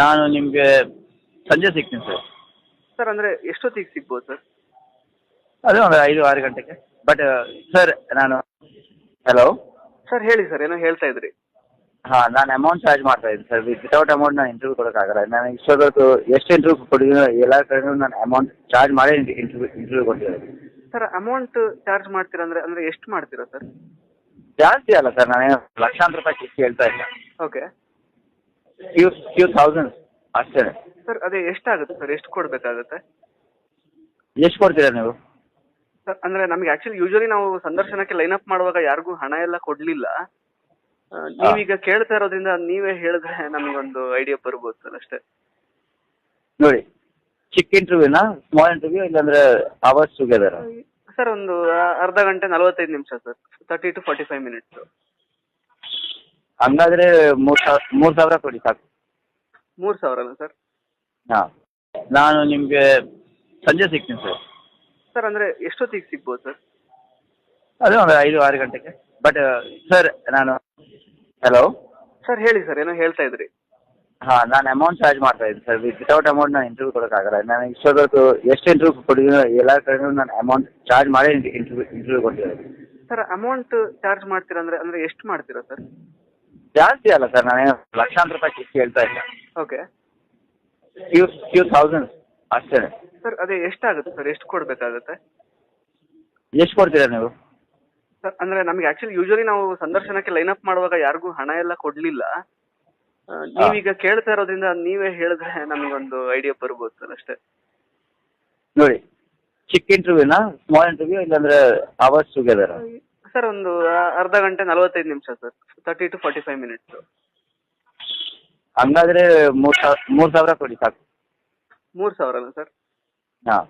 ನಾನು ನಿಮಗೆ ಸಂಜೆ ಸಿಗ್ತೀನಿ ಸರ್. ಸರ್ ಅಂದರೆ ಎಷ್ಟೊತ್ತಿಗೆ ಸಿಗ್ಬೋದು ಸರ್? ಅದೇ ಒಂದು 5-6 ಗಂಟೆಗೆ. ಬಟ್ ಸರ್ ನಾನು ಹಲೋ ಸರ್ ಹೇಳಿ ಸರ್, ಏನೋ ಹೇಳ್ತಾ ಇದ್ರಿ. ಹಾಂ, ನಾನು ಅಮೌಂಟ್ ಚಾರ್ಜ್ ಮಾಡ್ತಾ ಇದ್ದೀನಿ ಸರ್. ವಿತೌಟ್ ಅಮೌಂಟ್ ನಾನು ಇಂಟರ್ವ್ಯೂ ಕೊಡೋಕ್ಕಾಗಲ್ಲ. ನಾನು ಇಷ್ಟೊತ್ತು ಎಷ್ಟು ಇಂಟರ್ವ್ಯೂ ಕೊಟ್ಟಿದ್ದೀನೋ ಎಲ್ಲ ಕಡೆನೂ ನಾನು ಅಮೌಂಟ್ ಚಾರ್ಜ್ ಮಾಡಿ ಇಂಟರ್ವ್ಯೂ ಕೊಟ್ಟಿರೋದು. ಸರ್ ಅಮೌಂಟ್ ಚಾರ್ಜ್ ಮಾಡ್ತೀರಾ ಅಂದರೆ ಎಷ್ಟು ಮಾಡ್ತೀರಾ ಸರ್? ಜಾಸ್ತಿ ಅಲ್ಲ ಸರ್, ನಾನೇನು ಲಕ್ಷಾಂತರ ರೂಪಾಯಿ ಕಿಸ್ತಿ ಹೇಳ್ತಾ ಇಲ್ಲ. ಓಕೆ ಫ್ಯೂ ಥೌಸಂಡ್ಸ್ ಅಷ್ಟೇ. ಸರ್ ಅದೇ ಎಷ್ಟಾಗುತ್ತೆ ಸರ್? ಎಷ್ಟು ಕೊಡಬೇಕಾಗುತ್ತೆ? ಎಷ್ಟು ಕೊಡ್ತೀರಾ ನೀವು? ಸರ್ ಅಂದರೆ ನಮಗೆ ಆ್ಯಕ್ಚುಲಿ ಯೂಶ್ವಲಿ ನಾವು ಸಂದರ್ಶನಕ್ಕೆ ಲೈನ್ ಅಪ್ ಮಾಡುವಾಗ ಯಾರಿಗೂ ಹಣ ಎಲ್ಲ ಕೊಡಲಿಲ್ಲ. ನೀವೀಗ ಕೇಳ್ತಾ ಇರೋದ್ರಿಂದ ನೀವೇ ಹೇಳಿದ್ರೆ ನಮಗೊಂದು ಐಡಿಯಾ ಬರ್ಬೋದು ಸರ್ ಅಷ್ಟೇ. ನೋಡಿ, ಚಿಕ್ಕ ಇಂಟರ್ವ್ಯೂನಾ, ಸ್ಮಾಲ್ ಇಂಟರ್ವ್ಯೂ, ಇಲ್ಲಾಂದ್ರೆ ಅವರ್ಸ್ ಟುಗೆದರ್? ಸರ್ ಒಂದು ಅರ್ಧ ಗಂಟೆ 45 ನಿಮಿಷ ಸರ್, 30 to 45 ಮಿನಿಟ್ಸು. ಹಂಗಾದ್ರೆ 3,000 ಕೊಡಿ ಸಾಕು. 3,000 ಸರ್? ಹಾಂ, ನಾನು ನಿಮಗೆ ಸಂಜೆ ಸಿಗ್ತೀನಿ ಸರ್. ಸರ್ ಅಂದರೆ ಎಷ್ಟೊತ್ತಿಗೆ ಸಿಗ್ಬೋದು ಸರ್? ಅದೇ ಒಂದು 5-6 ಗಂಟೆಗೆ. ಬಟ್ ಸರ್ ನಾನು ಹಲೋ ಸರ್ ಹೇಳಿ ಸರ್, ಏನೋ ಹೇಳ್ತಾ ಇದ್ರಿ. ಹಾಂ, ನಾನು ಅಮೌಂಟ್ ಚಾರ್ಜ್ ಮಾಡ್ತಾ ಇದ್ದೀನಿ ಸರ್. ವಿತೌಟ್ ಅಮೌಂಟ್ ನಾನು ಇಂಟರ್ವ್ಯೂ ಕೊಡೋಕ್ಕಾಗಲ್ಲ. ನಾನು ಇಷ್ಟೊತ್ತು ಎಷ್ಟು ಇಂಟರ್ವ್ಯೂ ಕೊಟ್ಟಿದ್ದೀನೋ ಎಲ್ಲ ಕಡೆನೂ ನಾನು ಅಮೌಂಟ್ ಚಾರ್ಜ್ ಮಾಡಿ ಇಂಟರ್ವ್ಯೂ ಕೊಟ್ಟಿರೋದು. ಸರ್ ಅಮೌಂಟ್ ಚಾರ್ಜ್ ಮಾಡ್ತೀರಾ ಅಂದರೆ ಎಷ್ಟು ಮಾಡ್ತೀರಾ ಸರ್? ಜಾಸ್ತಿ ಅಲ್ಲ ಸರ್, ನಾನೇನು ಲಕ್ಷಾಂತರ ರೂಪಾಯಿ ಕಿಸ್ತಿ ಹೇಳ್ತಾ ಇಲ್ಲ. ಓಕೆ ಫ್ಯೂ ಥೌಸಂಡ್ಸ್ ಅಷ್ಟೇ. ಸರ್ ಅದೇ ಎಷ್ಟಾಗುತ್ತೆ ಸರ್? ಎಷ್ಟು ಕೊಡಬೇಕಾಗುತ್ತೆ? ಎಷ್ಟು ಕೊಡ್ತೀರಾ ನೀವು? ಸರ್ ಅಂದರೆ ನಮಗೆ ಆ್ಯಕ್ಚುಲಿ ಯೂಶ್ವಲಿ ನಾವು ಸಂದರ್ಶನಕ್ಕೆ ಲೈನ್ ಅಪ್ ಮಾಡುವಾಗ ಯಾರಿಗೂ ಹಣ ಎಲ್ಲ ಕೊಡಲಿಲ್ಲ. ನೀವೀಗ ಕೇಳ್ತಾ ಇರೋದ್ರಿಂದ ನೀವೇ ಹೇಳಿದ್ರೆ ನಮಗೊಂದು ಐಡಿಯಾ ಬರ್ಬೋದು ಸರ್ ಅಷ್ಟೇ. ನೋಡಿ, ಚಿಕ್ಕ ಇಂಟರ್ವ್ಯೂನಾ, ಸ್ಮಾಲ್ ಇಂಟರ್ವ್ಯೂ, ಇಲ್ಲಾಂದ್ರೆ ಅವರ್ಸ್ ಟುಗೆದರ್? ಸರ್ ಒಂದು ಅರ್ಧ ಗಂಟೆ 45 ನಿಮಿಷ ಸರ್, 30 to 45 ಮಿನಿಟ್ಸು. ಹಂಗಾದ್ರೆ 3,000 ಕೊಡಿ ಸಾಕು. 3,000 ಸರ್? ಹಾಂ.